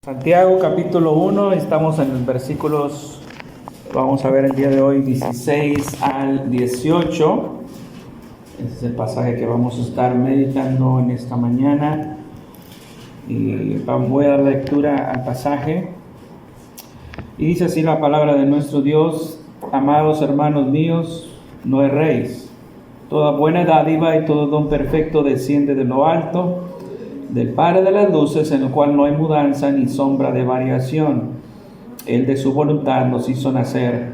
Santiago capítulo 1, estamos en los versículos, vamos a ver el día de hoy, 16 al 18. Ese es el pasaje que vamos a estar meditando en esta mañana. Y voy a dar lectura al pasaje. Y dice así la palabra de nuestro Dios: amados hermanos míos, no erréis. Toda buena dádiva y todo don perfecto desciende de lo alto, del Padre de las luces, en el cual no hay mudanza ni sombra de variación. Él de su voluntad nos hizo nacer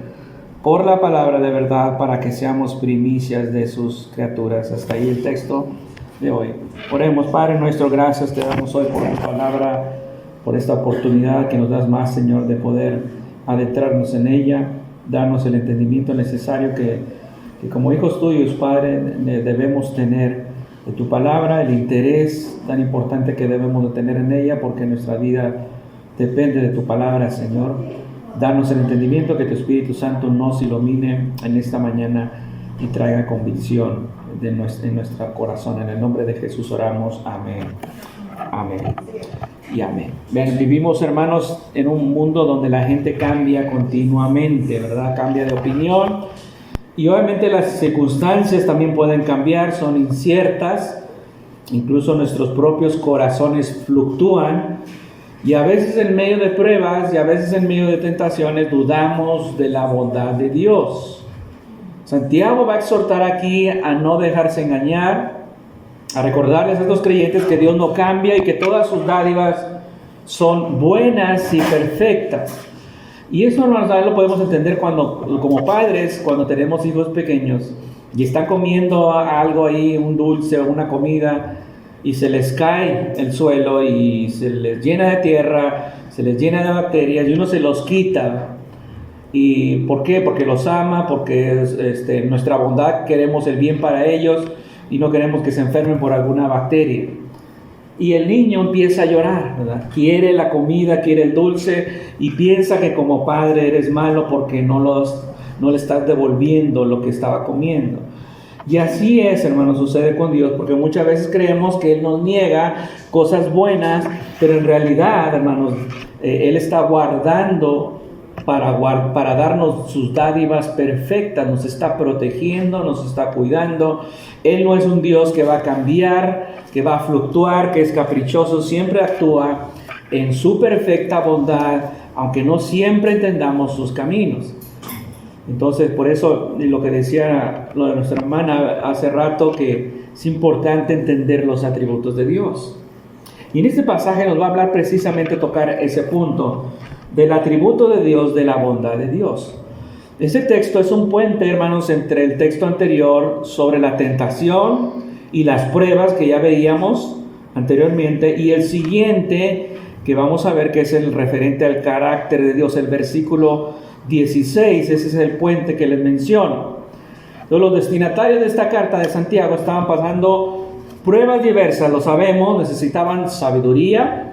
por la palabra de verdad, para que seamos primicias de sus criaturas. Hasta ahí el texto de hoy. Oremos. Padre nuestro, gracias te damos hoy por tu palabra, por esta oportunidad que nos das más, Señor, de poder adentrarnos en ella. Danos el entendimiento necesario que como hijos tuyos, Padre, debemos tener de tu palabra, el interés tan importante que debemos de tener en ella, porque nuestra vida depende de tu palabra, Señor. Danos el entendimiento, que tu Espíritu Santo nos ilumine en esta mañana y traiga convicción en nuestro corazón. En el nombre de Jesús oramos. Amén. Amén. Y amén. Bien, vivimos, hermanos, en un mundo donde la gente cambia continuamente, ¿verdad? Cambia de opinión. Y obviamente las circunstancias también pueden cambiar, son inciertas, incluso nuestros propios corazones fluctúan, y a veces en medio de pruebas y a veces en medio de tentaciones dudamos de la bondad de Dios. Santiago va a exhortar aquí a no dejarse engañar, a recordarles a estos creyentes que Dios no cambia y que todas sus dádivas son buenas y perfectas. Y eso lo podemos entender como padres, cuando tenemos hijos pequeños y están comiendo algo ahí, un dulce o una comida, y se les cae el suelo y se les llena de tierra, se les llena de bacterias, y uno se los quita. ¿Y por qué? Porque los ama, porque nuestra bondad, queremos el bien para ellos y no queremos que se enfermen por alguna bacteria. Y el niño empieza a llorar, ¿verdad? Quiere la comida, quiere el dulce, y piensa que como padre eres malo porque no le estás devolviendo lo que estaba comiendo. Y así es, hermanos, sucede con Dios, porque muchas veces creemos que Él nos niega cosas buenas, pero en realidad, hermanos, Él está guardando para darnos sus dádivas perfectas, nos está protegiendo, nos está cuidando. Él no es un Dios que va a cambiar, que va a fluctuar, que es caprichoso, siempre actúa en su perfecta bondad, aunque no siempre entendamos sus caminos. Entonces, por eso lo que decía lo de nuestra hermana hace rato, que es importante entender los atributos de Dios. Y en este pasaje nos va a hablar precisamente, tocar ese punto del atributo de Dios, de la bondad de Dios. Este texto es un puente, hermanos, entre el texto anterior sobre la tentación y las pruebas que ya veíamos anteriormente, y el siguiente que vamos a ver, que es el referente al carácter de Dios, el versículo 16. Ese es el puente que les menciono. Entonces, los destinatarios de esta carta de Santiago estaban pasando pruebas diversas, lo sabemos, necesitaban sabiduría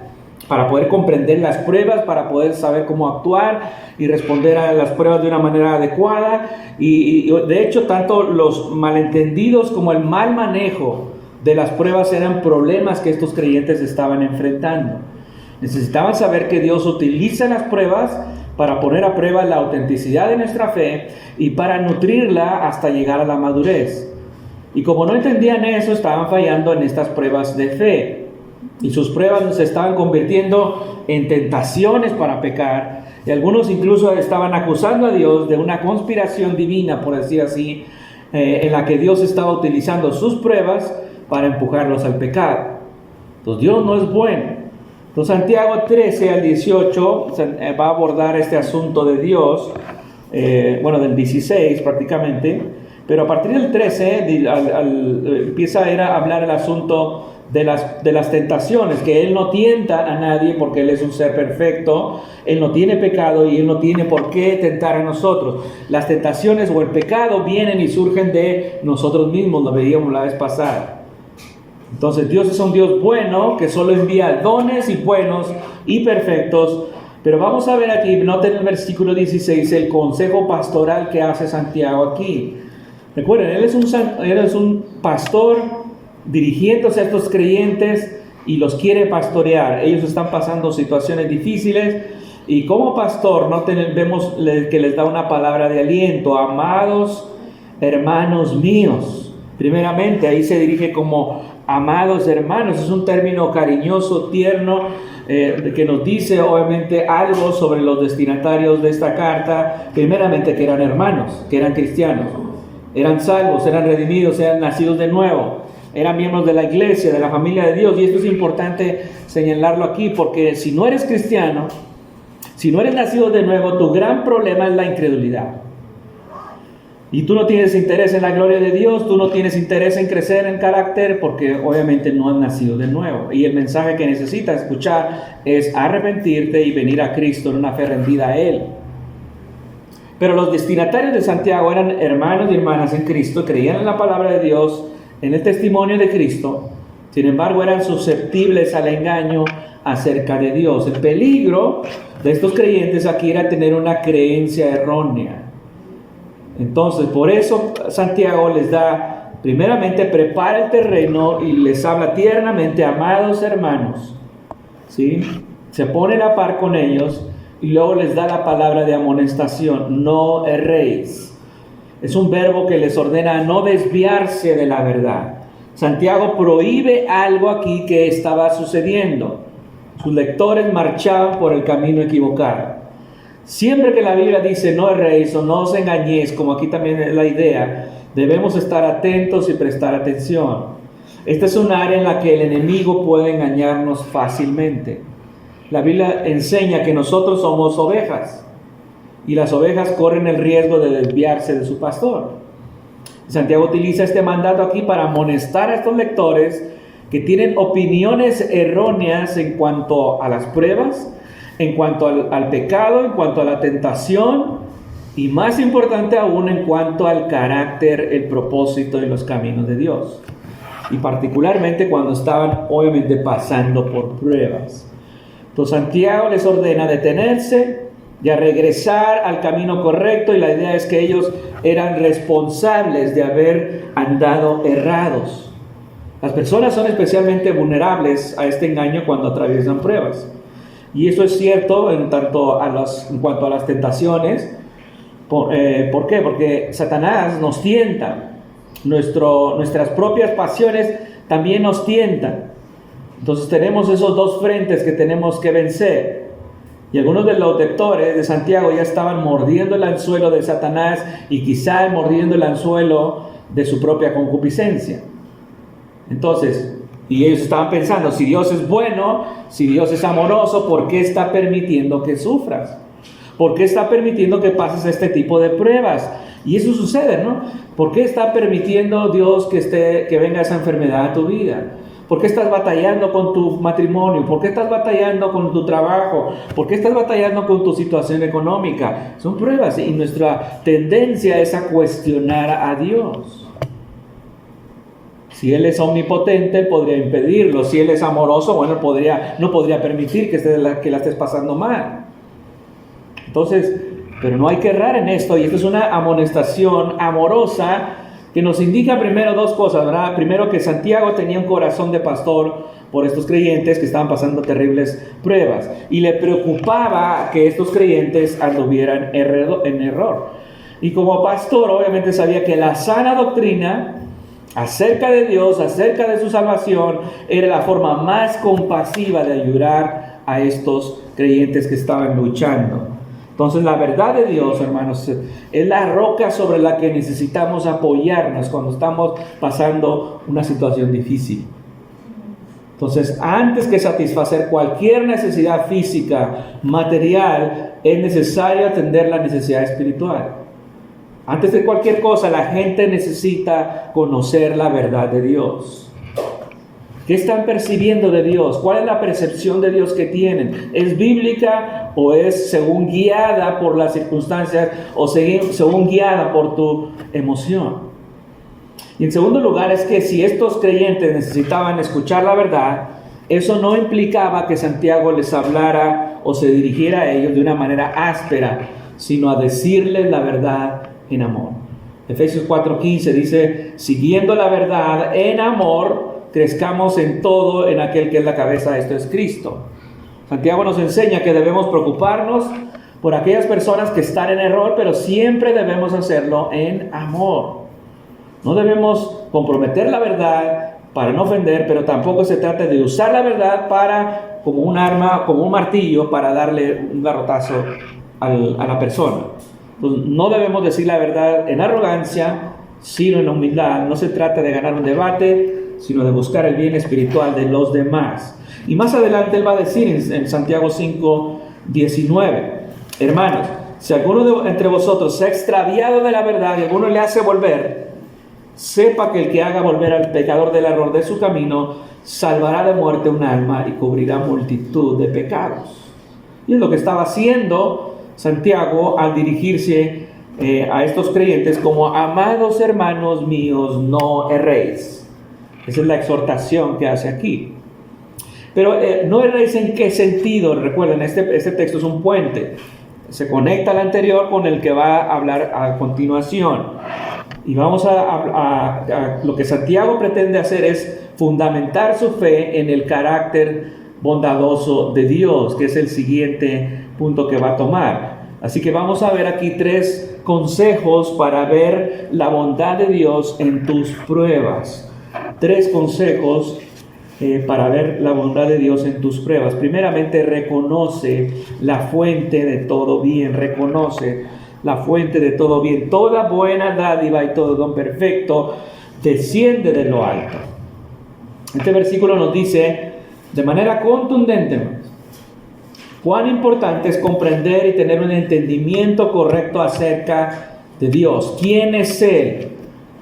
para poder comprender las pruebas, para poder saber cómo actuar y responder a las pruebas de una manera adecuada. Y de hecho, tanto los malentendidos como el mal manejo de las pruebas eran problemas que estos creyentes estaban enfrentando. Necesitaban saber que Dios utiliza las pruebas para poner a prueba la autenticidad de nuestra fe y para nutrirla hasta llegar a la madurez. Y como no entendían eso, estaban fallando en estas pruebas de fe. Y sus pruebas se estaban convirtiendo en tentaciones para pecar. Y algunos incluso estaban acusando a Dios de una conspiración divina, por decir así, en la que Dios estaba utilizando sus pruebas para empujarlos al pecado. Entonces Dios no es bueno. Entonces Santiago 13 al 18 va a abordar este asunto de Dios, del 16 prácticamente, pero a partir del 13 empieza a hablar el asunto de las tentaciones, que Él no tienta a nadie porque Él es un ser perfecto, Él no tiene pecado y Él no tiene por qué tentar a nosotros. Las tentaciones o el pecado vienen y surgen de nosotros mismos, lo veíamos la vez pasada. Entonces Dios es un Dios bueno, que solo envía dones y buenos y perfectos. Pero vamos a ver aquí, noten el versículo 16, el consejo pastoral que hace Santiago aquí. Recuerden, él es un pastor dirigiéndose a estos creyentes y los quiere pastorear. Ellos están pasando situaciones difíciles y como pastor vemos que les da una palabra de aliento. Amados hermanos míos. Primeramente ahí se dirige como amados hermanos. Es un término cariñoso, tierno, que nos dice obviamente algo sobre los destinatarios de esta carta. Primeramente que eran hermanos, que eran cristianos, eran salvos, eran redimidos, eran nacidos de nuevo, eran miembros de la iglesia, de la familia de Dios. Y esto es importante señalarlo aquí, porque si no eres cristiano, si no eres nacido de nuevo, tu gran problema es la incredulidad. Y tú no tienes interés en la gloria de Dios, tú no tienes interés en crecer en carácter, porque obviamente no has nacido de nuevo. Y el mensaje que necesitas escuchar es arrepentirte y venir a Cristo en una fe rendida a Él. Pero los destinatarios de Santiago eran hermanos y hermanas en Cristo, creían en la palabra de Dios, en el testimonio de Cristo. Sin embargo, eran susceptibles al engaño acerca de Dios. El peligro de estos creyentes aquí era tener una creencia errónea. Entonces, por eso Santiago les da, primeramente prepara el terreno y les habla tiernamente, amados hermanos, ¿sí? Se pone a la par con ellos y luego les da la palabra de amonestación: no erréis. Es un verbo que les ordena no desviarse de la verdad. Santiago prohíbe algo aquí que estaba sucediendo. Sus lectores marchaban por el camino equivocado. Siempre que la Biblia dice no erréis o no os engañéis, como aquí también es la idea, debemos estar atentos y prestar atención. Esta es un área en la que el enemigo puede engañarnos fácilmente. La Biblia enseña que nosotros somos ovejas y las ovejas corren el riesgo de desviarse de su pastor. Santiago utiliza este mandato aquí para amonestar a estos lectores que tienen opiniones erróneas en cuanto a las pruebas, en cuanto al pecado, en cuanto a la tentación y, más importante aún, en cuanto al carácter, el propósito y los caminos de Dios. Y particularmente cuando estaban obviamente pasando por pruebas. Entonces Santiago les ordena detenerse y a regresar al camino correcto, y la idea es que ellos eran responsables de haber andado errados. Las personas son especialmente vulnerables a este engaño cuando atraviesan pruebas. Y eso es cierto en cuanto a las tentaciones. ¿Por qué? Porque Satanás nos tienta. Nuestras propias pasiones también nos tientan. Entonces tenemos esos dos frentes que tenemos que vencer. Y algunos de los lectores de Santiago ya estaban mordiendo el anzuelo de Satanás y quizá mordiendo el anzuelo de su propia concupiscencia. Entonces, y ellos estaban pensando, si Dios es bueno, si Dios es amoroso, ¿por qué está permitiendo que sufras? ¿Por qué está permitiendo que pases este tipo de pruebas? Y eso sucede, ¿no? ¿Por qué está permitiendo Dios que venga esa enfermedad a tu vida? ¿Por qué estás batallando con tu matrimonio? ¿Por qué estás batallando con tu trabajo? ¿Por qué estás batallando con tu situación económica? Son pruebas y nuestra tendencia es a cuestionar a Dios. Si Él es omnipotente, Él podría impedirlo. Si Él es amoroso, bueno, no podría permitir que la estés pasando mal. Entonces, pero no hay que errar en esto. Y esto es una amonestación amorosa que nos indica primero dos cosas, ¿verdad? Primero, que Santiago tenía un corazón de pastor por estos creyentes que estaban pasando terribles pruebas. Y le preocupaba que estos creyentes anduvieran en error. Y como pastor, obviamente sabía que la sana doctrina acerca de Dios, acerca de su salvación, era la forma más compasiva de ayudar a estos creyentes que estaban luchando. Entonces, la verdad de Dios, hermanos, es la roca sobre la que necesitamos apoyarnos cuando estamos pasando una situación difícil. Entonces, antes que satisfacer cualquier necesidad física, material, es necesario atender la necesidad espiritual. Antes de cualquier cosa, la gente necesita conocer la verdad de Dios. ¿Qué están percibiendo de Dios? ¿Cuál es la percepción de Dios que tienen? ¿Es bíblica o es según guiada por las circunstancias o según guiada por tu emoción? Y en segundo lugar, es que si estos creyentes necesitaban escuchar la verdad, eso no implicaba que Santiago les hablara o se dirigiera a ellos de una manera áspera, sino a decirles la verdad en amor. Efesios 4:15 dice: siguiendo la verdad en amor, crezcamos en todo en aquel que es la cabeza, esto es Cristo. Santiago nos enseña que debemos preocuparnos por aquellas personas que están en error, pero siempre debemos hacerlo en amor. No debemos comprometer la verdad para no ofender, pero tampoco se trata de usar la verdad como un arma, como un martillo para darle un garrotazo a la persona. Entonces, no debemos decir la verdad en arrogancia, sino en humildad. No se trata de ganar un debate, sino de buscar el bien espiritual de los demás. Y más adelante él va a decir en Santiago 5:19, hermanos, si alguno entre vosotros se ha extraviado de la verdad y alguno le hace volver, sepa que el que haga volver al pecador del error de su camino, salvará de muerte un alma y cubrirá multitud de pecados. Y es lo que estaba haciendo Santiago al dirigirse a estos creyentes como: amados hermanos míos, no erréis. Esa es la exhortación que hace aquí. Pero no erréis ¿en qué sentido? Recuerden, este texto es un puente. Se conecta al anterior con el que va a hablar a continuación. Y vamos a lo que Santiago pretende hacer es fundamentar su fe en el carácter bondadoso de Dios, que es el siguiente punto que va a tomar. Así que vamos a ver aquí 3 consejos para ver la bondad de Dios en tus pruebas. 3 consejos para ver la bondad de Dios en tus pruebas. Primeramente, reconoce la fuente de todo bien. Reconoce la fuente de todo bien. Toda buena dádiva y todo don perfecto desciende de lo alto. Este versículo nos dice de manera contundente cuán importante es comprender y tener un entendimiento correcto acerca de Dios. ¿Quién es Él?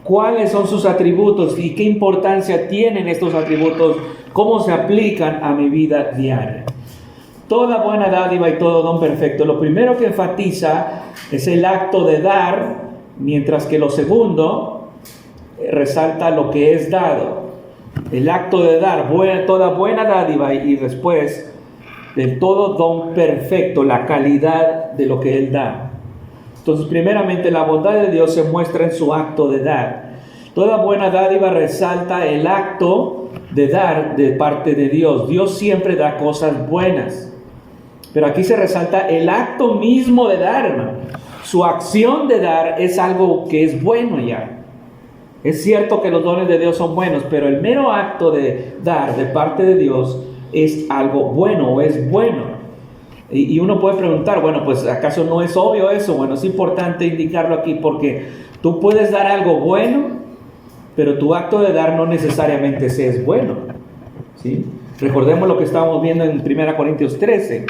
¿Cuáles son sus atributos? ¿Y qué importancia tienen estos atributos? ¿Cómo se aplican a mi vida diaria? Toda buena dádiva y todo don perfecto. Lo primero que enfatiza es el acto de dar, mientras que lo segundo resalta lo que es dado. El acto de dar, toda buena dádiva y después del todo don perfecto, la calidad de lo que Él da. Entonces, primeramente, la bondad de Dios se muestra en su acto de dar. Toda buena dádiva resalta el acto de dar de parte de Dios. Dios siempre da cosas buenas. Pero aquí se resalta el acto mismo de dar, hermano. Su acción de dar es algo que es bueno ya. Es cierto que los dones de Dios son buenos, pero el mero acto de dar de parte de Dios es algo bueno o es bueno. Y uno puede preguntar, bueno, pues ¿acaso no es obvio eso? Bueno, es importante indicarlo aquí porque tú puedes dar algo bueno, pero tu acto de dar no necesariamente es bueno, ¿sí? Recordemos lo que estábamos viendo en 1 Corintios 13.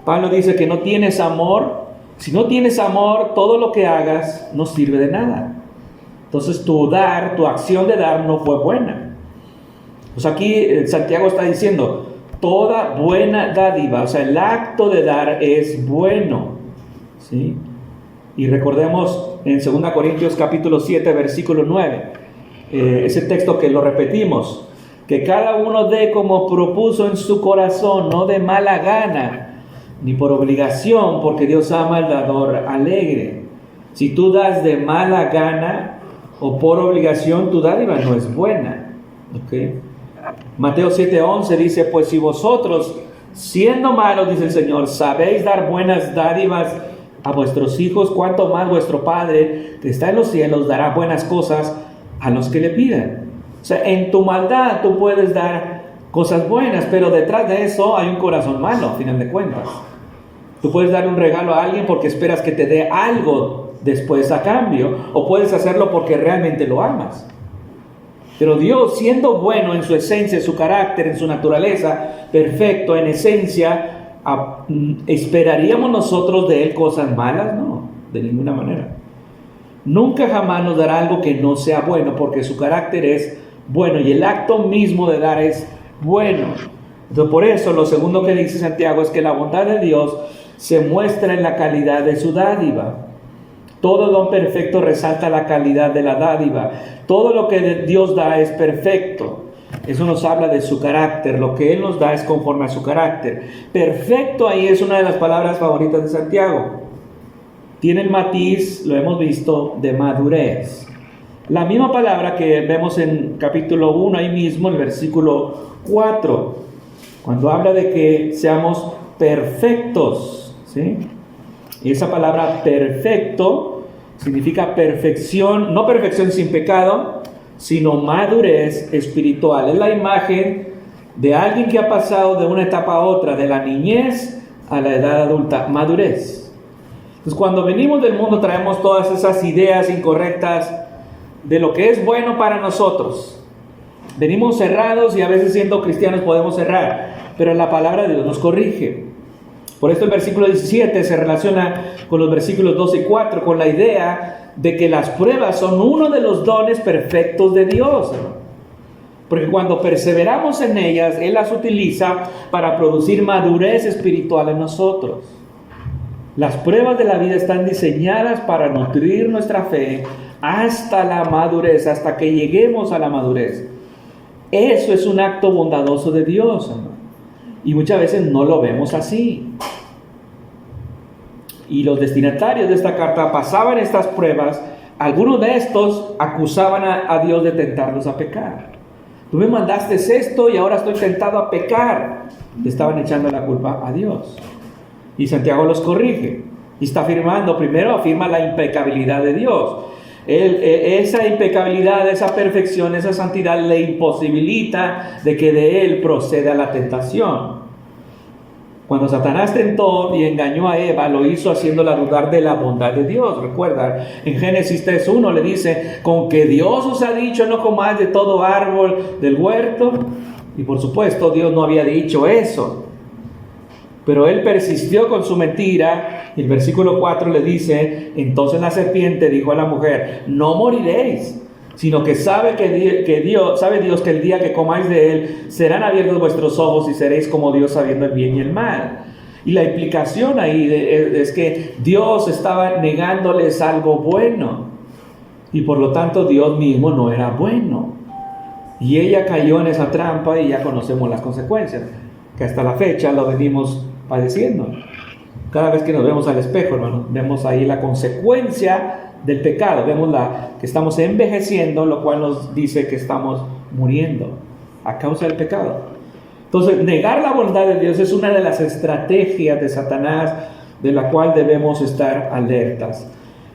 Pablo dice que no tienes amor. Si no tienes amor, todo lo que hagas no sirve de nada. Entonces tu acción de dar no fue buena. Pues aquí Santiago está diciendo, toda buena dádiva, o sea, el acto de dar es bueno, ¿sí? Y recordemos en 2 Corintios capítulo 7, versículo 9, ese texto que lo repetimos, que cada uno dé como propuso en su corazón, no de mala gana, ni por obligación, porque Dios ama al dador alegre. Si tú das de mala gana o por obligación, tu dádiva no es buena, ¿ok? Mateo 7:11 dice, pues si vosotros, siendo malos, dice el Señor, sabéis dar buenas dádivas a vuestros hijos, cuánto más vuestro Padre que está en los cielos dará buenas cosas a los que le pidan. O sea, en tu maldad tú puedes dar cosas buenas, pero detrás de eso hay un corazón malo, a final de cuentas. Tú puedes dar un regalo a alguien porque esperas que te dé algo después a cambio, o puedes hacerlo porque realmente lo amas. Pero Dios, siendo bueno en su esencia, en su carácter, en su naturaleza, perfecto en esencia, ¿esperaríamos nosotros de Él cosas malas? No, de ninguna manera. Nunca jamás nos dará algo que no sea bueno, porque su carácter es bueno y el acto mismo de dar es bueno. Entonces, por eso lo segundo que dice Santiago es que la bondad de Dios se muestra en la calidad de su dádiva. Todo don perfecto resalta la calidad de la dádiva. Todo lo que Dios da es perfecto. Eso nos habla de su carácter. Lo que Él nos da es conforme a su carácter. Perfecto ahí es una de las palabras favoritas de Santiago. Tiene el matiz, lo hemos visto, de madurez. La misma palabra que vemos en capítulo 1, ahí mismo, el versículo 4, cuando habla de que seamos perfectos, ¿sí? Y esa palabra perfecto significa perfección, no perfección sin pecado, sino madurez espiritual. Es la imagen de alguien que ha pasado de una etapa a otra, de la niñez a la edad adulta, madurez. Entonces, cuando venimos del mundo traemos todas esas ideas incorrectas de lo que es bueno para nosotros. Venimos cerrados y a veces siendo cristianos podemos cerrar, pero la palabra de Dios nos corrige. Por esto el versículo 17 se relaciona con los versículos 12 y 4, con la idea de que las pruebas son uno de los dones perfectos de Dios, ¿no? Porque cuando perseveramos en ellas, Él las utiliza para producir madurez espiritual en nosotros. Las pruebas de la vida están diseñadas para nutrir nuestra fe hasta la madurez, hasta que lleguemos a la madurez. Eso es un acto bondadoso de Dios, ¿no? Y muchas veces no lo vemos así. Y los destinatarios de esta carta pasaban estas pruebas. Algunos de estos acusaban a Dios de tentarlos a pecar. Tú me mandaste esto y ahora estoy tentado a pecar. Le estaban echando la culpa a Dios. Y Santiago los corrige. Y está afirmando, primero afirma la impecabilidad de Dios. Esa impecabilidad, esa perfección, esa santidad le imposibilita de que de Él proceda la tentación. Cuando Satanás tentó y engañó a Eva, lo hizo haciéndola dudar de la bondad de Dios. Recuerda, en Génesis 3:1 le dice, con que Dios os ha dicho no comáis de todo árbol del huerto. Y por supuesto Dios no había dicho eso. Pero él persistió con su mentira. Y el versículo 4 le dice, entonces la serpiente dijo a la mujer, no moriréis, sino que sabe Dios que el día que comáis de él, serán abiertos vuestros ojos y seréis como Dios sabiendo el bien y el mal. Y la implicación ahí es que Dios estaba negándoles algo bueno. Y por lo tanto Dios mismo no era bueno. Y ella cayó en esa trampa y ya conocemos las consecuencias, que hasta la fecha lo venimos padeciendo. Cada vez que nos vemos al espejo, hermano, vemos ahí la consecuencia del pecado. Vemos que estamos envejeciendo, lo cual nos dice que estamos muriendo a causa del pecado. Entonces, negar la bondad de Dios es una de las estrategias de Satanás, de la cual debemos estar alertas.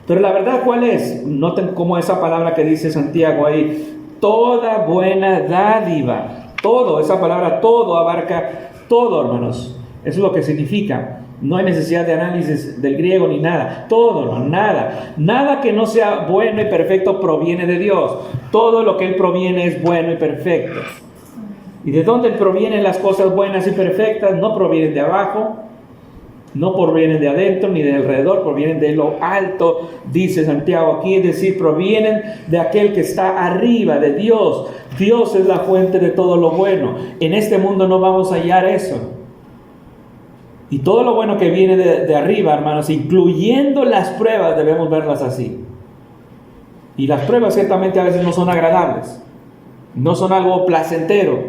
Pero la verdad, ¿cuál es? Noten cómo esa palabra que dice Santiago ahí, toda buena dádiva. Todo, esa palabra todo abarca todo, hermanos. Eso es lo que significa. No hay necesidad de análisis del griego ni nada. Todo, no, nada. Nada que no sea bueno y perfecto proviene de Dios. Todo lo que Él proviene es bueno y perfecto. ¿Y de dónde provienen las cosas buenas y perfectas? No provienen de abajo, no provienen de adentro ni de alrededor, provienen de lo alto, dice Santiago aquí, es decir, provienen de aquel que está arriba, de Dios. Dios es la fuente de todo lo bueno. En este mundo no vamos a hallar eso. Y todo lo bueno que viene de arriba, hermanos, incluyendo las pruebas, debemos verlas así. Y las pruebas ciertamente a veces no son agradables, no son algo placentero,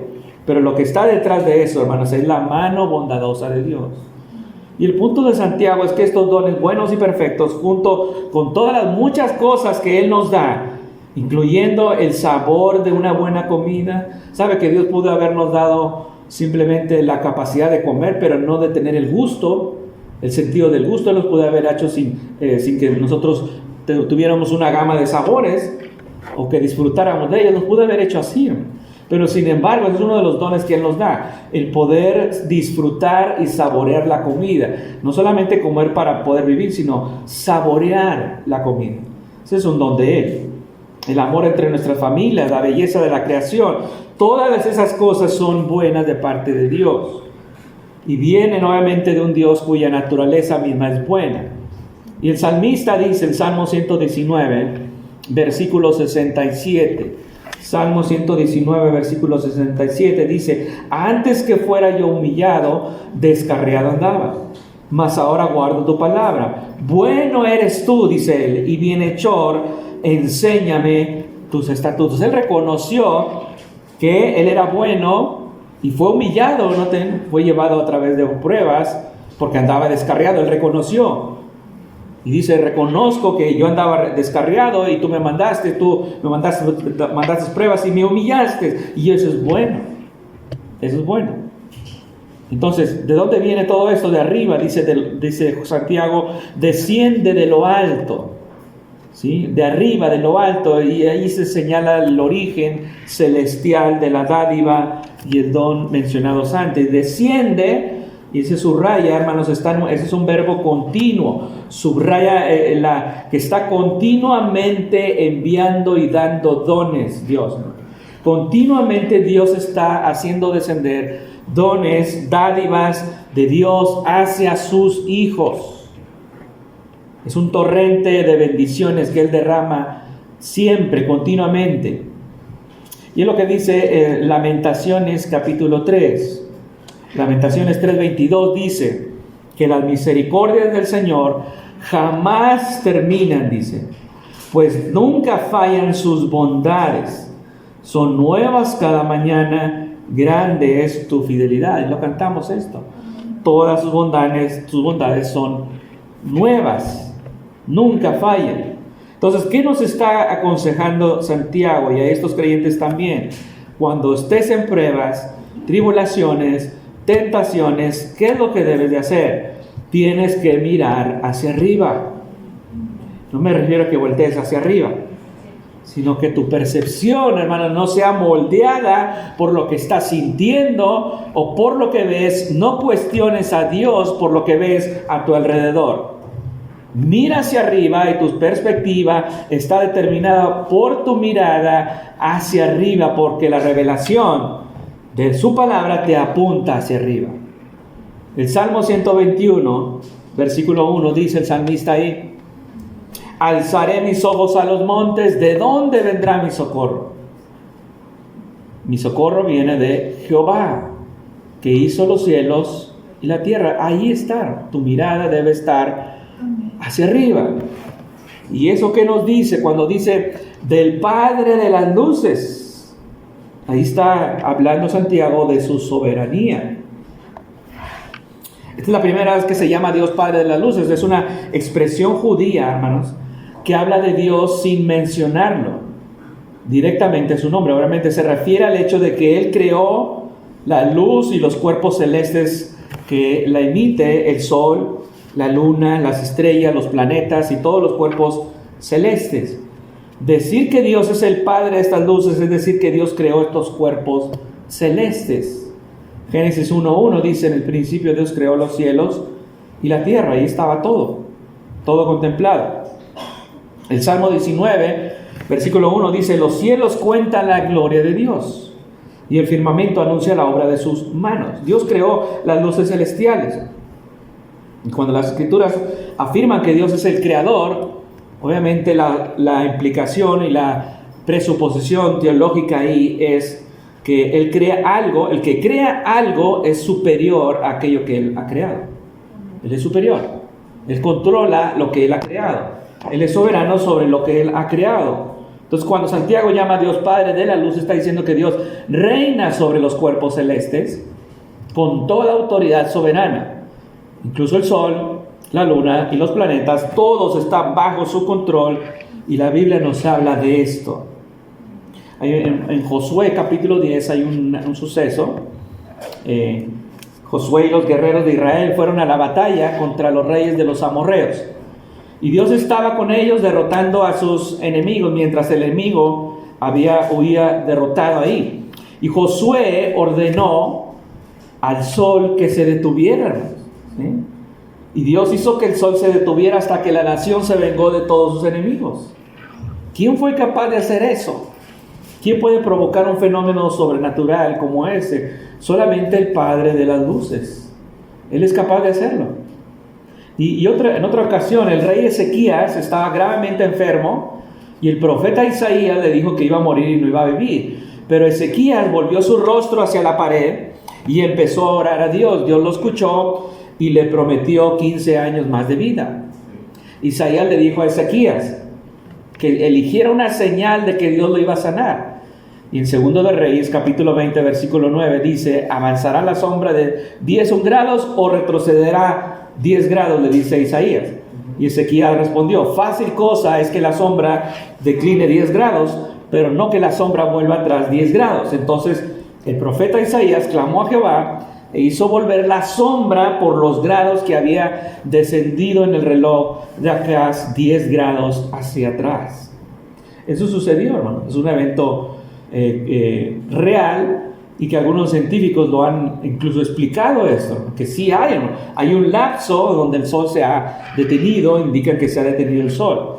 pero lo que está detrás de eso, hermanos, es la mano bondadosa de Dios. Y el punto de Santiago es que estos dones buenos y perfectos, junto con todas las muchas cosas que Él nos da, incluyendo el sabor de una buena comida, sabe que Dios pudo habernos dado simplemente la capacidad de comer, pero no de tener el gusto, el sentido del gusto. Él los pudo haber hecho sin que nosotros tuviéramos una gama de sabores o que disfrutáramos de ellos. Nos pudo haber hecho así, pero sin embargo es uno de los dones que Él nos da, el poder disfrutar y saborear la comida. No solamente comer para poder vivir, sino saborear la comida. Ese es un don de Él. El amor entre nuestras familias, la belleza de la creación, todas esas cosas son buenas de parte de Dios. Y vienen obviamente de un Dios cuya naturaleza misma es buena. Y el salmista dice en Salmo 119, versículo 67. Salmo 119, versículo 67 dice, antes que fuera yo humillado, descarriado andaba, mas ahora guardo tu palabra. Bueno eres tú, dice él, y bienhechor, enséñame tus estatutos. Él reconoció que él era bueno y fue humillado, fue llevado a través de pruebas porque andaba descarriado. Él reconoció. Y dice, reconozco que yo andaba descarriado y tú me mandaste pruebas y me humillaste. Y eso es bueno. Eso es bueno. Entonces, ¿de dónde viene todo esto? De arriba, dice Santiago, desciende de lo alto. ¿Sí? De arriba, de lo alto. Y ahí se señala el origen celestial de la dádiva y el don mencionados antes. Desciende. Y se subraya, hermanos, ese es un verbo continuo. Subraya que está continuamente enviando y dando dones, Dios. Continuamente Dios está haciendo descender dones, dádivas de Dios hacia sus hijos. Es un torrente de bendiciones que Él derrama siempre, continuamente. Y es lo que dice Lamentaciones capítulo 3. Lamentaciones 3:22 dice que las misericordias del Señor jamás terminan, dice, pues nunca fallan sus bondades, son nuevas cada mañana, grande es tu fidelidad. Y lo cantamos esto. Todas sus bondades son nuevas, nunca fallan. Entonces, ¿qué nos está aconsejando Santiago y a estos creyentes también? Cuando estés en pruebas, tribulaciones, tentaciones, ¿qué es lo que debes de hacer? Tienes que mirar hacia arriba. No me refiero a que voltees hacia arriba, sino que tu percepción, hermano, no sea moldeada por lo que estás sintiendo o por lo que ves. No cuestiones a Dios por lo que ves a tu alrededor. Mira hacia arriba y tu perspectiva está determinada por tu mirada hacia arriba, porque la revelación de su palabra te apunta hacia arriba. El Salmo 121, versículo 1, dice el salmista ahí: alzaré mis ojos a los montes, ¿de dónde vendrá mi socorro? Mi socorro viene de Jehová, que hizo los cielos y la tierra. Ahí está, tu mirada debe estar hacia arriba. ¿Y eso qué nos dice? Cuando dice del Padre de las luces, ahí está hablando Santiago de su soberanía. Esta es la primera vez que se llama Dios Padre de las luces. Es una expresión judía, hermanos, que habla de Dios sin mencionarlo directamente su nombre. Obviamente se refiere al hecho de que Él creó la luz y los cuerpos celestes que la emite, el sol, la luna, las estrellas, los planetas y todos los cuerpos celestes. Decir que Dios es el Padre de estas luces es decir que Dios creó estos cuerpos celestes. Génesis 1:1 dice: en el principio Dios creó los cielos y la tierra. Ahí estaba todo contemplado. El Salmo 19, versículo 1 dice: los cielos cuentan la gloria de Dios y el firmamento anuncia la obra de sus manos. Dios creó las luces celestiales. Y cuando las escrituras afirman que Dios es el creador, obviamente la implicación y la presuposición teológica ahí es que Él crea algo. El que crea algo es superior a aquello que Él ha creado. Él es superior. Él controla lo que Él ha creado. Él es soberano sobre lo que Él ha creado. Entonces, cuando Santiago llama a Dios Padre de la luz, está diciendo que Dios reina sobre los cuerpos celestes con toda autoridad soberana. Incluso el sol, la luna y los planetas, todos están bajo su control, y la Biblia nos habla de esto. En Josué capítulo 10 hay un suceso. Josué y los guerreros de Israel fueron a la batalla contra los reyes de los amorreos, y Dios estaba con ellos derrotando a sus enemigos, mientras el enemigo huía derrotado ahí. Y Josué ordenó al sol que se detuviera, ¿sí? Y Dios hizo que el sol se detuviera hasta que la nación se vengó de todos sus enemigos. ¿Quién fue capaz de hacer eso? ¿Quién puede provocar un fenómeno sobrenatural como ese? Solamente el Padre de las luces. Él es capaz de hacerlo. En otra ocasión, el rey Ezequías estaba gravemente enfermo, y el profeta Isaías le dijo que iba a morir y no iba a vivir. Pero Ezequías volvió su rostro hacia la pared y empezó a orar a Dios. Dios lo escuchó y le prometió 15 años más de vida. Isaías le dijo a Ezequías que eligiera una señal de que Dios lo iba a sanar. Y en 2 de Reyes, capítulo 20, versículo 9, dice: ¿avanzará la sombra de 10 grados o retrocederá 10 grados? Le dice Isaías. Y Ezequiel respondió: fácil cosa es que la sombra decline 10 grados, pero no que la sombra vuelva atrás 10 grados. Entonces el profeta Isaías clamó a Jehová e hizo volver la sombra por los grados que había descendido en el reloj de Acaz 10 grados hacia atrás. Eso sucedió, hermano. Es un evento real, y que algunos científicos lo han incluso explicado esto, que sí hay un lapso donde el sol se ha detenido, indica que se ha detenido el sol.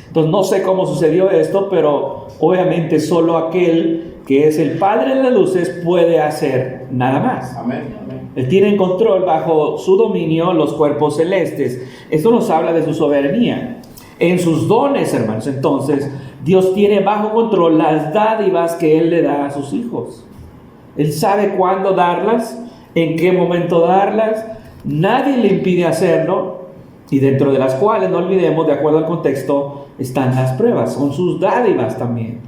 Entonces no sé cómo sucedió esto, pero obviamente solo aquel que es el Padre de las luces puede hacer nada más. Amén. Él tiene en control bajo su dominio los cuerpos celestes. Esto nos habla de su soberanía. En sus dones, hermanos, entonces, Dios tiene bajo control las dádivas que Él le da a sus hijos. Él sabe cuándo darlas, en qué momento darlas. Nadie le impide hacerlo, y dentro de las cuales, no olvidemos, de acuerdo al contexto, están las pruebas, son sus dádivas también.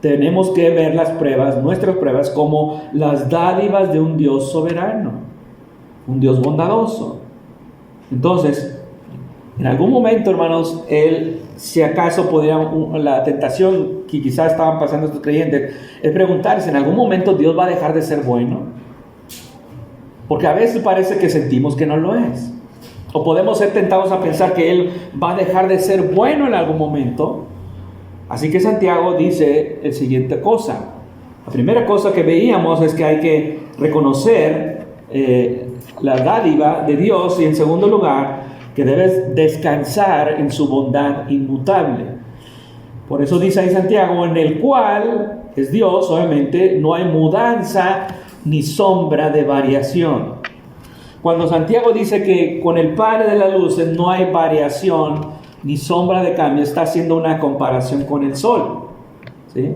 Tenemos que ver las pruebas, nuestras pruebas, como las dádivas de un Dios soberano, un Dios bondadoso. Entonces, en algún momento, hermanos, Él, si acaso la tentación que quizás estaban pasando estos creyentes, es preguntarse: ¿en algún momento Dios va a dejar de ser bueno? Porque a veces parece que sentimos que no lo es. O podemos ser tentados a pensar que Él va a dejar de ser bueno en algún momento. Así que Santiago dice la siguiente cosa. La primera cosa que veíamos es que hay que reconocer la dádiva de Dios, y en segundo lugar, que debes descansar en su bondad inmutable. Por eso dice ahí Santiago: en el cual es Dios, obviamente, no hay mudanza ni sombra de variación. Cuando Santiago dice que con el Padre de las luces no hay variación ni sombra de cambio, está haciendo una comparación con el sol, ¿sí?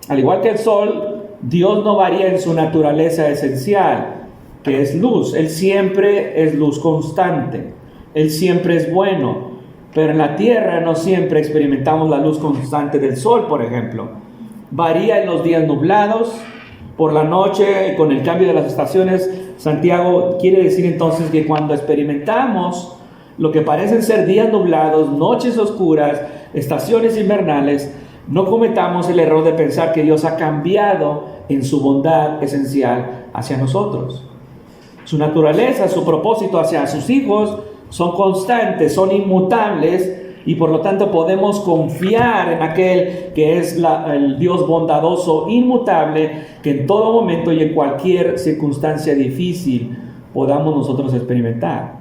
Al igual que el sol, Dios no varía en su naturaleza esencial, que es luz. Él siempre es luz constante. Él siempre es bueno. Pero en la tierra no siempre experimentamos la luz constante del sol, por ejemplo. Varía en los días nublados, por la noche, con el cambio de las estaciones. Santiago quiere decir entonces que cuando experimentamos lo que parecen ser días nublados, noches oscuras, estaciones invernales, no cometamos el error de pensar que Dios ha cambiado en su bondad esencial hacia nosotros. Su naturaleza, su propósito hacia sus hijos son constantes, son inmutables, y por lo tanto podemos confiar en aquel que es el Dios bondadoso, inmutable, que en todo momento y en cualquier circunstancia difícil podamos nosotros experimentar.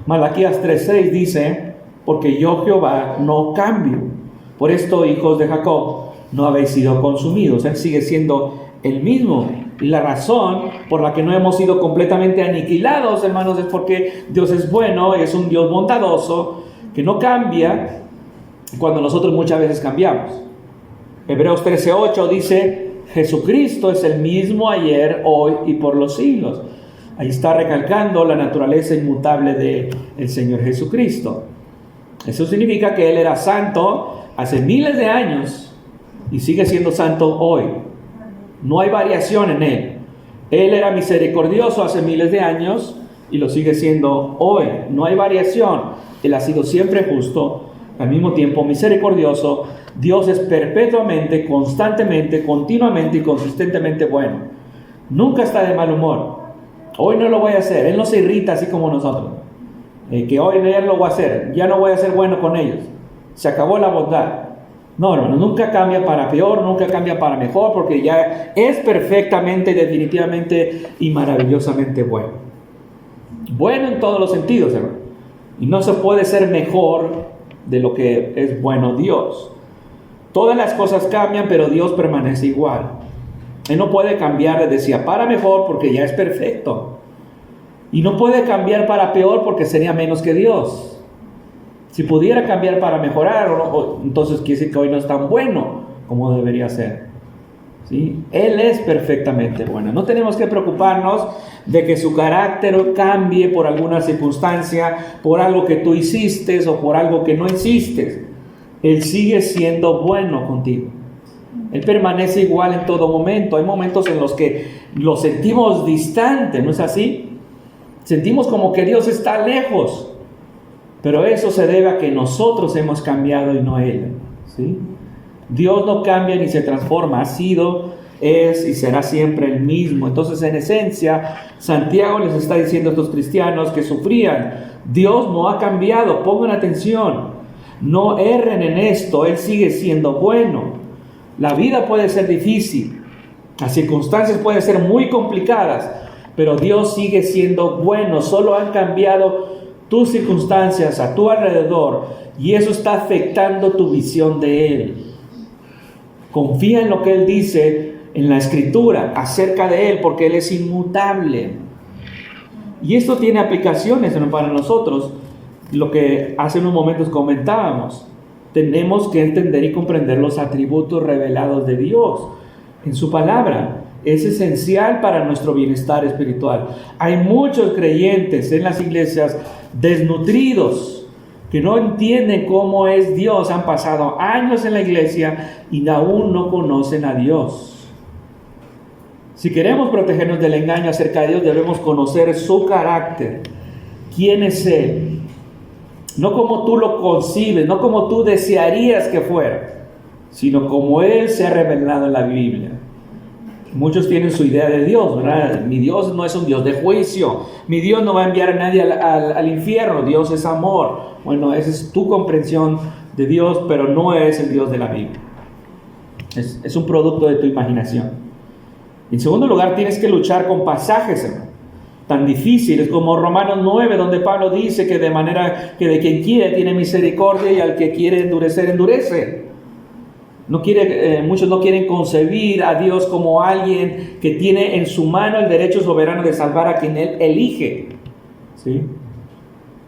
Malaquías 3:6 dice: porque yo, Jehová, no cambio. Por esto, hijos de Jacob, no habéis sido consumidos. Él sigue siendo el mismo. Y la razón por la que no hemos sido completamente aniquilados, hermanos, es porque Dios es bueno, es un Dios bondadoso, que no cambia cuando nosotros muchas veces cambiamos. Hebreos 13:8 dice: Jesucristo es el mismo ayer, hoy y por los siglos. Ahí está recalcando la naturaleza inmutable del Señor Jesucristo. Eso significa que Él era santo hace miles de años y sigue siendo santo hoy. No hay variación en Él. Él era misericordioso hace miles de años y lo sigue siendo hoy. No hay variación. Él ha sido siempre justo, al mismo tiempo misericordioso. Dios es perpetuamente, constantemente, continuamente y consistentemente bueno. Nunca está de mal humor. Hoy no lo voy a hacer. Él no se irrita así como nosotros. Que hoy ya lo voy a hacer. Ya no voy a ser bueno con ellos. Se acabó la bondad. No, hermano, nunca cambia para peor, nunca cambia para mejor, porque ya es perfectamente, definitivamente y maravillosamente bueno. Bueno en todos los sentidos, hermano. Y no se puede ser mejor de lo que es bueno Dios. Todas las cosas cambian, pero Dios permanece igual. Él no puede cambiar de decía para mejor porque ya es perfecto. Y no puede cambiar para peor porque sería menos que Dios. Si pudiera cambiar para mejorar, entonces quiere decir que hoy no es tan bueno como debería ser. ¿Sí? Él es perfectamente bueno. No tenemos que preocuparnos de que su carácter cambie por alguna circunstancia, por algo que tú hiciste o por algo que no hiciste. Él sigue siendo bueno contigo. Él permanece igual en todo momento. Hay momentos en los que lo sentimos distante, ¿no es así? Sentimos como que Dios está lejos. Pero eso se debe a que nosotros hemos cambiado y no Él, ¿sí? Dios no cambia ni se transforma, ha sido, es y será siempre el mismo. Entonces, en esencia, Santiago les está diciendo a estos cristianos que sufrían: Dios no ha cambiado, pongan atención, no erren en esto, Él sigue siendo bueno. La vida puede ser difícil, las circunstancias pueden ser muy complicadas, pero Dios sigue siendo bueno. Solo han cambiado tus circunstancias a tu alrededor y eso está afectando tu visión de Él. Confía en lo que Él dice en la Escritura acerca de Él, porque Él es inmutable. Y esto tiene aplicaciones para nosotros. Lo que hace unos momentos comentábamos, tenemos que entender y comprender los atributos revelados de Dios en su palabra. Es esencial para nuestro bienestar espiritual. Hay muchos creyentes en las iglesias desnutridos que no entienden cómo es Dios. Han pasado años en la iglesia y aún no conocen a Dios. Si queremos protegernos del engaño acerca de Dios, debemos conocer su carácter. ¿Quién es Él? No como tú lo concibes, no como tú desearías que fuera, sino como Él se ha revelado en la Biblia. Muchos tienen su idea de Dios, ¿verdad? Mi Dios no es un Dios de juicio. Mi Dios no va a enviar a nadie al infierno. Dios es amor. Bueno, esa es tu comprensión de Dios, pero no es el Dios de la Biblia. Es un producto de tu imaginación. En segundo lugar, tienes que luchar con pasajes, hermano, tan difíciles como Romanos 9, donde Pablo dice que de manera que de quien quiere tiene misericordia y al que quiere endurecer, endurece. Muchos no quieren concebir a Dios como alguien que tiene en su mano el derecho soberano de salvar a quien Él elige, ¿sí?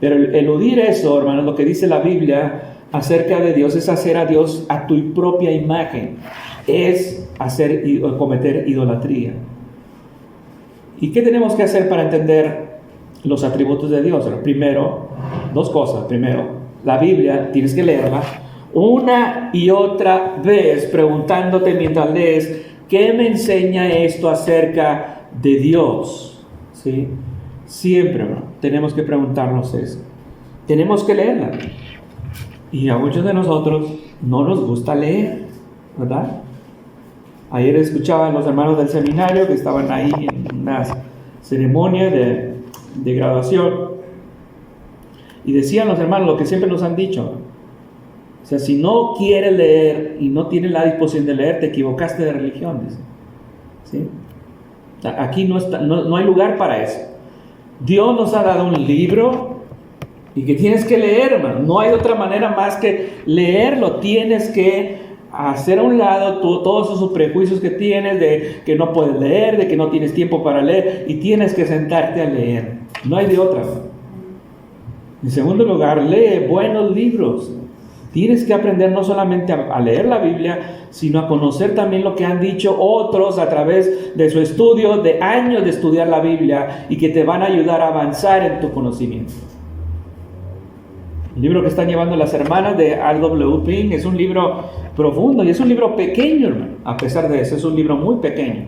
Pero eludir eso, hermanos, lo que dice la Biblia acerca de Dios es hacer a Dios a tu propia imagen, es cometer idolatría. ¿Y qué tenemos que hacer para entender los atributos de Dios? Primero, dos cosas. Primero, la Biblia tienes que leerla una y otra vez, preguntándote mientras lees: ¿qué me enseña esto acerca de Dios? ¿Sí? Siempre, ¿no? Tenemos que preguntarnos eso. Tenemos que leerla. Y a muchos de nosotros no nos gusta leer, ¿verdad? Ayer escuchaba a los hermanos del seminario que estaban ahí en una ceremonia de graduación y decían los hermanos lo que siempre nos han dicho: o sea, si no quieres leer y no tienes la disposición de leer, te equivocaste de religión, ¿sí? Aquí no hay lugar para eso. Dios nos ha dado un libro y que tienes que leer, hermano. No hay otra manera más que leerlo. Tienes que hacer a un lado todos esos prejuicios que tienes de que no puedes leer, de que no tienes tiempo para leer, y tienes que sentarte a leer. No hay de otra. En segundo lugar, lee buenos libros. Tienes que aprender no solamente a leer la Biblia, sino a conocer también lo que han dicho otros a través de su estudio, de años de estudiar la Biblia, y que te van a ayudar a avanzar en tu conocimiento. El libro que están llevando las hermanas de R.W. Pink es un libro profundo y es un libro pequeño, hermano. A pesar de eso, es un libro muy pequeño.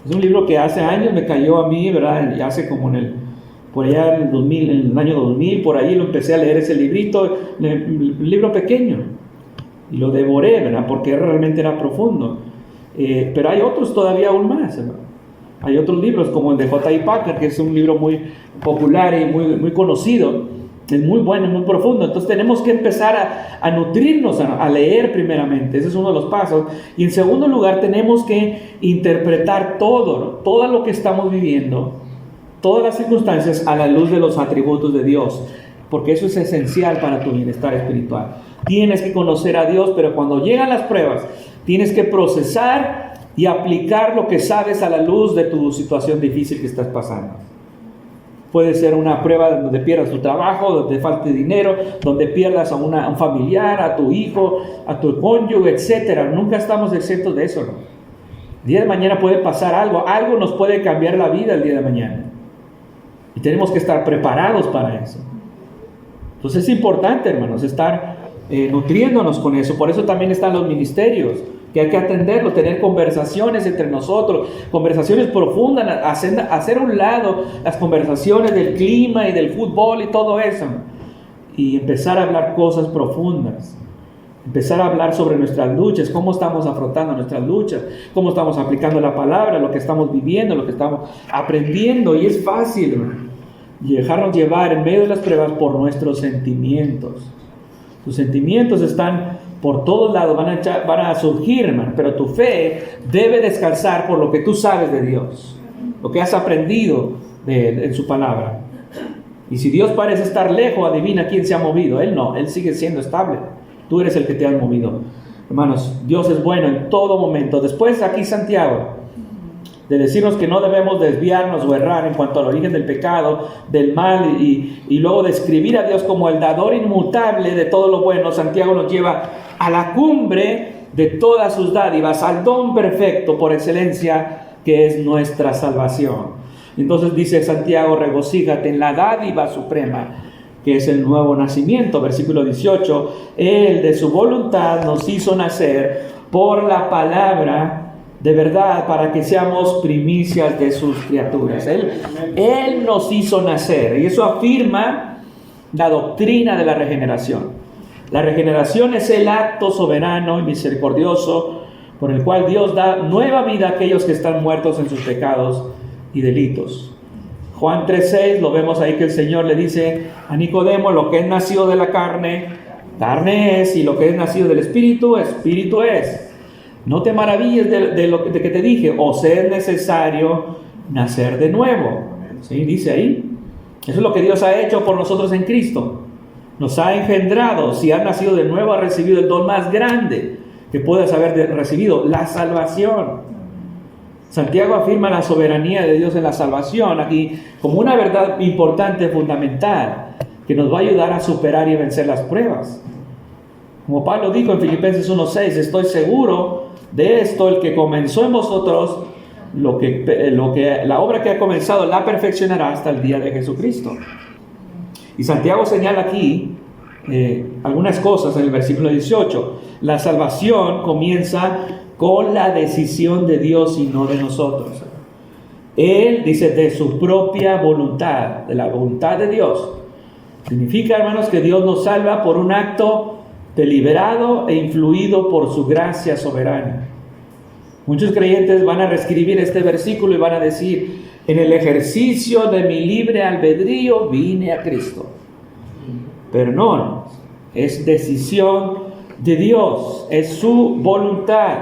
Es un libro que hace años me cayó a mí, ¿verdad? Y hace como por allá en el año 2000, por ahí lo empecé a leer ese librito, un libro pequeño. Y lo devoré, ¿verdad? Porque realmente era profundo. Pero hay otros todavía aún más, ¿verdad? Hay otros libros como el de J.I. Packer, que es un libro muy popular y muy conocido. Es muy bueno y muy profundo. Entonces tenemos que empezar a nutrirnos, a leer primeramente. Ese es uno de los pasos. Y en segundo lugar, tenemos que interpretar todo lo que estamos viviendo, todas las circunstancias, a la luz de los atributos de Dios, porque eso es esencial para tu bienestar espiritual. Tienes que conocer a Dios, pero cuando llegan las pruebas, tienes que procesar y aplicar lo que sabes a la luz de tu situación difícil que estás pasando. Puede ser una prueba donde pierdas tu trabajo, donde falte dinero, donde pierdas a un familiar, a tu hijo, a tu cónyuge, etc. Nunca estamos exentos de eso, ¿no? El día de mañana puede pasar algo nos puede cambiar la vida el día de mañana. Y tenemos que estar preparados para eso. Entonces es importante, hermanos, estar nutriéndonos con eso. Por eso también están los ministerios, que hay que atenderlos, tener conversaciones entre nosotros, conversaciones profundas, hacer a un lado las conversaciones del clima y del fútbol y todo eso. y empezar a hablar cosas profundas. Empezar a hablar sobre nuestras luchas, cómo estamos afrontando nuestras luchas, cómo estamos aplicando la palabra, lo que estamos viviendo, lo que estamos aprendiendo. Y es fácil, hermano, y dejarnos llevar en medio de las pruebas por nuestros sentimientos. Tus sentimientos están por todos lados, van a surgir, hermano, pero tu fe debe descansar por lo que tú sabes de Dios, lo que has aprendido de Él en su palabra. Y si Dios parece estar lejos, adivina quién se ha movido. Él no, Él sigue siendo estable. Tú eres el que te has movido. Hermanos, Dios es bueno en todo momento. Después aquí Santiago, de decirnos que no debemos desviarnos o errar en cuanto al origen del pecado, del mal, y luego describir a Dios como el dador inmutable de todo lo bueno. Santiago nos lleva a la cumbre de todas sus dádivas, al don perfecto por excelencia que es nuestra salvación. Entonces dice Santiago: regocíjate en la dádiva suprema, que es el nuevo nacimiento. Versículo 18: Él de su voluntad nos hizo nacer por la palabra de verdad, para que seamos primicias de sus criaturas. Él nos hizo nacer, y eso afirma la doctrina de la regeneración. La regeneración es el acto soberano y misericordioso por el cual Dios da nueva vida a aquellos que están muertos en sus pecados y delitos. Juan 3:6, lo vemos ahí que el Señor le dice a Nicodemo: lo que es nacido de la carne, carne es, y lo que es nacido del Espíritu, Espíritu es. No te maravilles de que te dije, os es necesario nacer de nuevo. ¿Sí? Dice ahí. Eso es lo que Dios ha hecho por nosotros en Cristo. Nos ha engendrado. Si has nacido de nuevo, has recibido el don más grande que puedas haber recibido, la salvación. Santiago afirma la soberanía de Dios en la salvación aquí como una verdad importante, fundamental, que nos va a ayudar a superar y vencer las pruebas. Como Pablo dijo en Filipenses 1:6, estoy seguro de esto: el que comenzó en vosotros la obra que ha comenzado la perfeccionará hasta el día de Jesucristo. Y Santiago señala aquí algunas cosas en el versículo 18. La salvación comienza con la decisión de Dios y no de nosotros. Él dice de su propia voluntad, de la voluntad de Dios. Significa, hermanos, que Dios nos salva por un acto deliberado e influido por su gracia soberana. Muchos creyentes van a reescribir este versículo y van a decir: en el ejercicio de mi libre albedrío vine a Cristo. Pero no, es decisión de Dios, es su voluntad.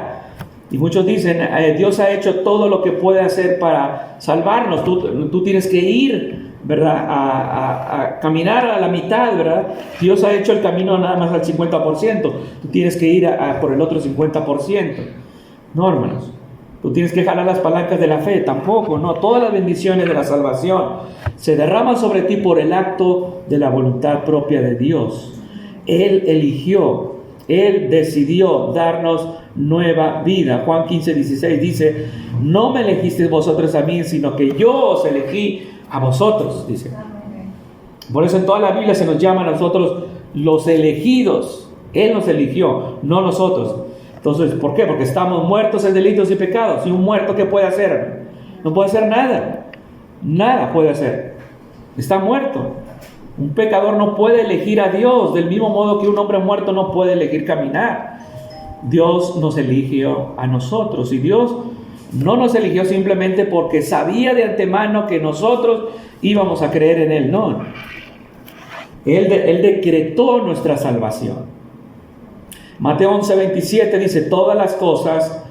Y muchos dicen: Dios ha hecho todo lo que puede hacer para salvarnos. Tú tienes que ir, ¿verdad?, a caminar a la mitad, ¿verdad? Dios ha hecho el camino nada más al 50%. Tú tienes que ir por el otro 50%. No, hermanos. Tú tienes que jalar las palancas de la fe. Tampoco, no. Todas las bendiciones de la salvación se derraman sobre ti por el acto de la voluntad propia de Dios. Él eligió, Él decidió darnos nueva vida. Juan 15:16 dice: no me elegisteis vosotros a mí, sino que yo os elegí a vosotros, dice. Por eso en toda la Biblia se nos llama a nosotros los elegidos. Él nos eligió, no nosotros. Entonces, ¿por qué? Porque estamos muertos en delitos y pecados. ¿Y un muerto qué puede hacer? No puede hacer nada. Nada puede hacer. Está muerto. Un pecador no puede elegir a Dios, del mismo modo que un hombre muerto no puede elegir caminar. Dios nos eligió a nosotros, y Dios no nos eligió simplemente porque sabía de antemano que nosotros íbamos a creer en Él. No. Él decretó nuestra salvación. Mateo 11:27 dice: todas las cosas,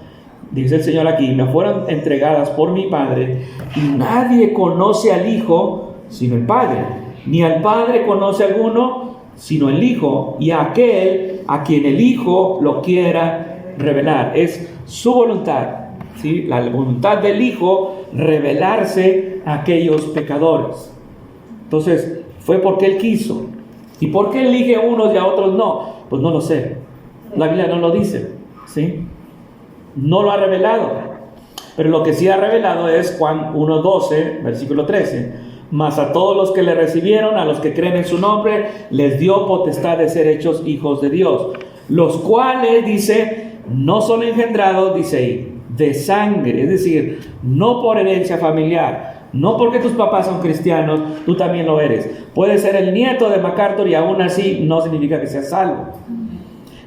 dice el Señor aquí, me fueron entregadas por mi Padre, y nadie conoce al Hijo sino el Padre, ni al Padre conoce alguno sino el Hijo, y a aquel a quien el Hijo lo quiera revelar. Es su voluntad, ¿sí? La voluntad del Hijo, revelarse a aquellos pecadores. Entonces, fue porque Él quiso. ¿Y por qué elige a unos y a otros no? Pues no lo sé. La Biblia no lo dice, ¿sí? No lo ha revelado. Pero lo que sí ha revelado es Juan 1:12, versículo 13. Mas a todos los que le recibieron, a los que creen en su nombre, les dio potestad de ser hechos hijos de Dios, los cuales, dice, no son engendrados, dice ahí, de sangre, es decir, no por herencia familiar, No porque tus papás son cristianos, tú también lo eres. Puedes ser el nieto de MacArthur y aún así no significa que seas salvo.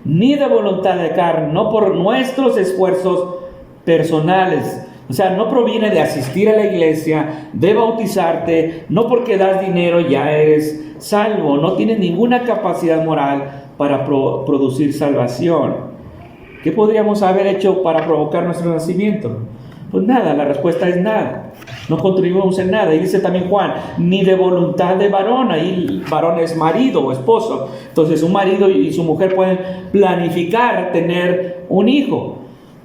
Ni de voluntad de carne, no por nuestros esfuerzos personales. O sea, no proviene de asistir a la iglesia, de bautizarte, no porque das dinero ya eres salvo. No tienes ninguna capacidad moral para producir salvación. ¿Qué podríamos haber hecho para provocar nuestro nacimiento? Pues nada, la respuesta es nada. No contribuimos en nada. Y dice también Juan, ni de voluntad de varón. Ahí varón es marido o esposo. Entonces un marido y su mujer pueden planificar tener un hijo.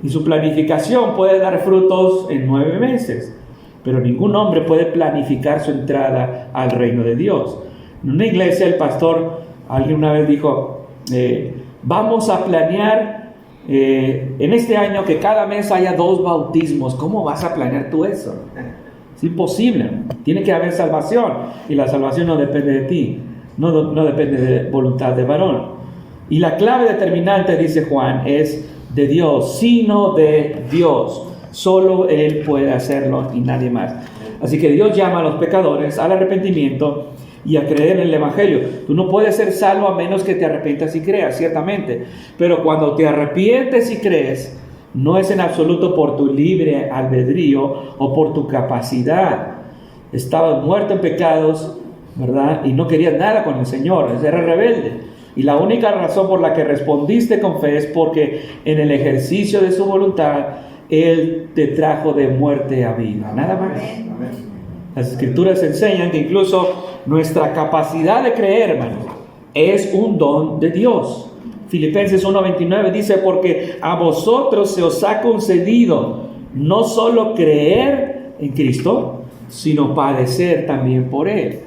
Y su planificación puede dar frutos en 9 meses. Pero ningún hombre puede planificar su entrada al reino de Dios. En una iglesia el pastor, alguien una vez dijo, vamos a planear en este año que cada mes haya 2 bautismos. ¿Cómo vas a planear tú eso? Es imposible. Tiene que haber salvación. Y la salvación no depende de ti. No depende de voluntad de varón. Y la clave determinante, dice Juan, es de Dios, sino de Dios. Solo Él puede hacerlo y nadie más. Así que Dios llama a los pecadores al arrepentimiento y a creer en el Evangelio. Tú no puedes ser salvo a menos que te arrepientas y creas, ciertamente. Pero cuando te arrepientes y crees, no es en absoluto por tu libre albedrío o por tu capacidad. Estabas muerto en pecados, ¿verdad? Y no querías nada con el Señor, eres rebelde. Y la única razón por la que respondiste con fe es porque en el ejercicio de su voluntad, Él te trajo de muerte a vida. Nada más. Las Escrituras enseñan que incluso nuestra capacidad de creer, hermanos, es un don de Dios. Filipenses 1:29 dice, porque a vosotros se os ha concedido no solo creer en Cristo, sino padecer también por Él.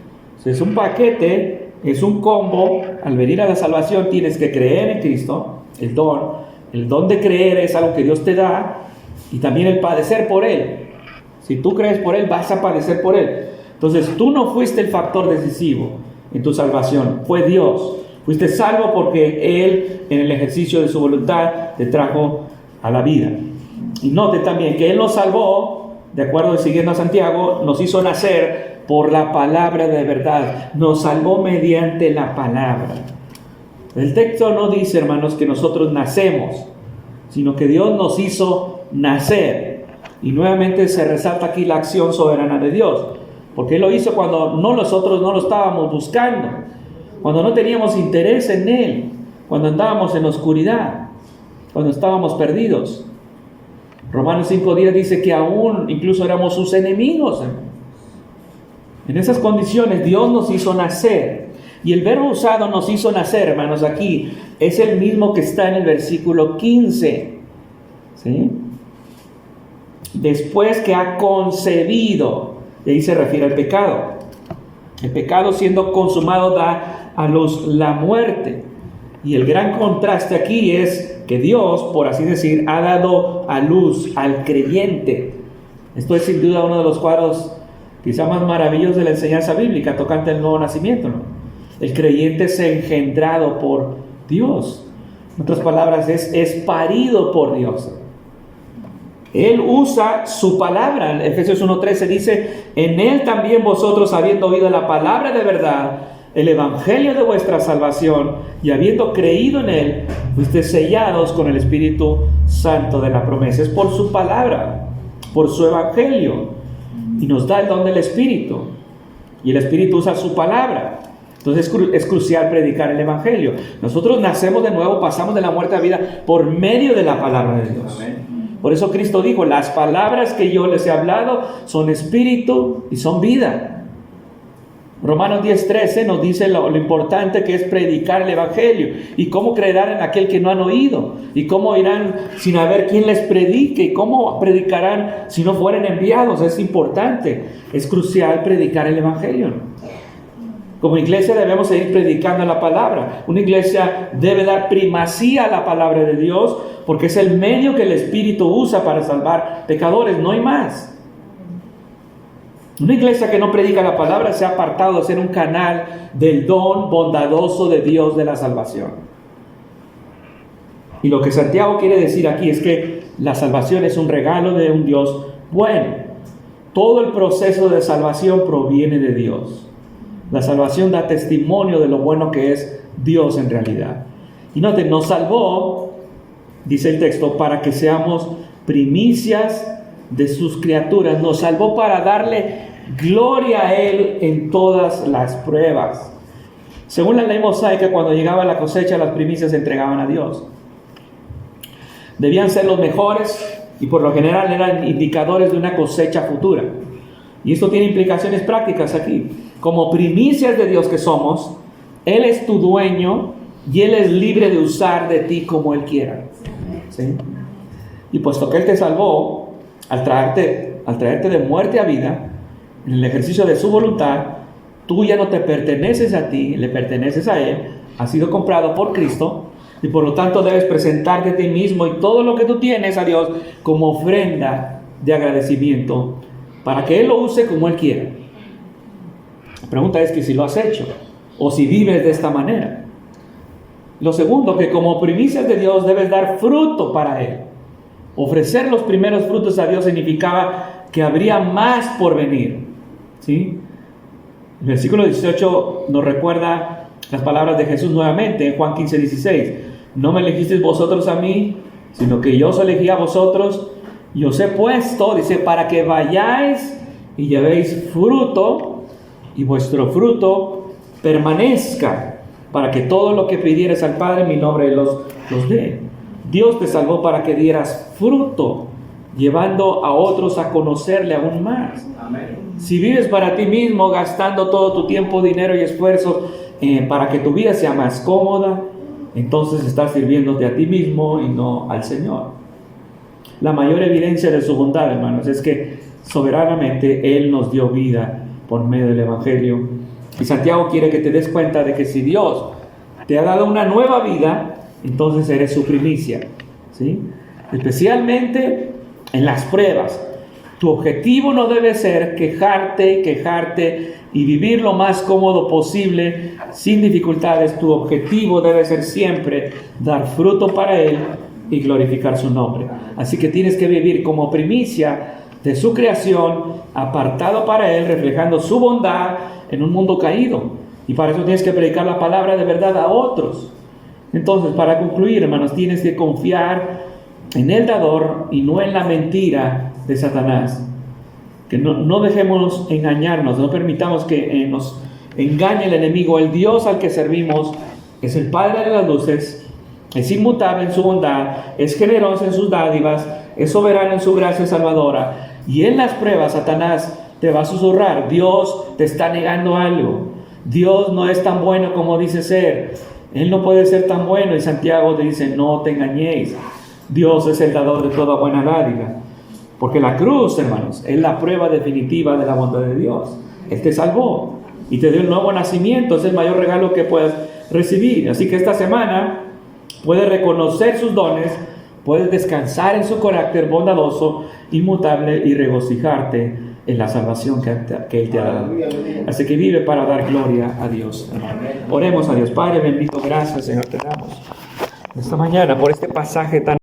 Es un paquete, es un combo. Al venir a la salvación tienes que creer en Cristo, el don de creer es algo que Dios te da, y también el padecer por Él. Si tú crees por Él, vas a padecer por Él. Entonces tú no fuiste el factor decisivo en tu salvación, fue Dios. Fuiste salvo porque Él, en el ejercicio de su voluntad, te trajo a la vida. Y note también que Él nos salvó, de acuerdo, siguiendo a Santiago, nos hizo nacer por la palabra de verdad. Nos salvó mediante la palabra. El texto no dice, hermanos, que nosotros nacemos, sino que Dios nos hizo nacer. Y nuevamente se resalta aquí la acción soberana de Dios, porque Él lo hizo cuando nosotros no lo estábamos buscando, cuando no teníamos interés en Él, cuando andábamos en oscuridad, cuando estábamos perdidos. Romanos 5:10 dice que aún incluso éramos sus enemigos. En esas condiciones Dios nos hizo nacer. Y el verbo usado nos hizo nacer, hermanos, aquí es el mismo que está en el versículo 15. ¿Sí? Después que ha concebido, y ahí se refiere al pecado. El pecado siendo consumado da a luz la muerte. Y el gran contraste aquí es que Dios, por así decir, ha dado a luz al creyente. Esto es sin duda uno de los cuadros quizá más maravillosos de la enseñanza bíblica tocante al nuevo nacimiento, ¿no? El creyente es engendrado por Dios. En otras palabras, es parido por Dios. Él usa su palabra. En Efesios 1:13 dice, en Él también vosotros, habiendo oído la palabra de verdad, el evangelio de vuestra salvación, y habiendo creído en Él, fuisteis sellados con el Espíritu Santo de la promesa. Es por su palabra, por su evangelio, y nos da el don del Espíritu, y el Espíritu usa su palabra. Entonces es crucial predicar el evangelio. Nosotros nacemos de nuevo, pasamos de la muerte a vida por medio de la palabra de Dios. Por eso Cristo dijo, las palabras que yo les he hablado son espíritu y son vida. Romanos 10:13 nos dice lo importante que es predicar el evangelio, y cómo creerán en aquel que no han oído, y cómo irán sin haber quien les predique, y cómo predicarán si no fueren enviados. Es importante, es crucial predicar el evangelio, ¿no? Como iglesia debemos seguir predicando la palabra. Una iglesia debe dar primacía a la palabra de Dios, porque es el medio que el Espíritu usa para salvar pecadores, no hay más. Una iglesia que no predica la palabra se ha apartado de ser un canal del don bondadoso de Dios de la salvación. Y lo que Santiago quiere decir aquí es que la salvación es un regalo de un Dios bueno. Todo el proceso de salvación proviene de Dios. La salvación da testimonio de lo bueno que es Dios en realidad. Y noten, nos salvó, dice el texto, para que seamos primicias de sus criaturas. Nos salvó para darle gloria a Él en todas las pruebas. Según la ley mosaica, cuando llegaba la cosecha, las primicias se entregaban a Dios. Debían ser los mejores y por lo general eran indicadores de una cosecha futura. Y esto tiene implicaciones prácticas aquí. Como primicias de Dios que somos, Él es tu dueño y Él es libre de usar de ti como Él quiera. ¿Sí? Y puesto que Él te salvó, al traerte de muerte a vida, en el ejercicio de su voluntad, tú ya no te perteneces a ti, le perteneces a Él, has sido comprado por Cristo, y por lo tanto debes presentarte a ti mismo y todo lo que tú tienes a Dios como ofrenda de agradecimiento, para que Él lo use como Él quiera. La pregunta es que si lo has hecho, o si vives de esta manera. Lo segundo, que como primicias de Dios debes dar fruto para Él. Ofrecer los primeros frutos a Dios significaba que habría más por venir. ¿Sí? El versículo 18 nos recuerda las palabras de Jesús nuevamente en Juan 15:16. No me elegisteis vosotros a mí, sino que yo os elegí a vosotros y os he puesto, dice, para que vayáis y llevéis fruto y vuestro fruto permanezca, para que todo lo que pidieres al Padre en mi nombre los dé. Dios te salvó para que dieras fruto, llevando a otros a conocerle aún más. Amén. Si vives para ti mismo, gastando todo tu tiempo, dinero y esfuerzo para que tu vida sea más cómoda, entonces estás sirviéndote a ti mismo y no al Señor. La mayor evidencia de su bondad, hermanos, es que soberanamente Él nos dio vida por medio del Evangelio. Y Santiago quiere que te des cuenta de que si Dios te ha dado una nueva vida, entonces eres su primicia, ¿sí? Especialmente en las pruebas. Tu objetivo no debe ser quejarte y vivir lo más cómodo posible, sin dificultades. Tu objetivo debe ser siempre dar fruto para Él y glorificar su nombre. Así que tienes que vivir como primicia de su creación, apartado para Él, reflejando su bondad en un mundo caído. Y para eso tienes que predicar la palabra de verdad a otros. Entonces, para concluir, hermanos, tienes que confiar en el dador y no en la mentira de Satanás. Que no dejemos engañarnos, no permitamos que nos engañe el enemigo. El Dios al que servimos es el Padre de las luces, es inmutable en su bondad, es generoso en sus dádivas, es soberano en su gracia salvadora. Y en las pruebas Satanás te va a susurrar: Dios te está negando algo, Dios no es tan bueno como dice ser, Él no puede ser tan bueno. Y Santiago te dice: no te engañéis, Dios es el dador de toda buena dádiva. Porque la cruz, hermanos, es la prueba definitiva de la bondad de Dios. Él te salvó y te dio el nuevo nacimiento. Es el mayor regalo que puedes recibir. Así que esta semana puedes reconocer sus dones, puedes descansar en su carácter bondadoso, inmutable, y regocijarte en la salvación que Él te ha dado. Así que vive para dar gloria a Dios, hermano. Oremos a Dios. Padre bendito, gracias, Señor, te damos esta mañana por este pasaje tan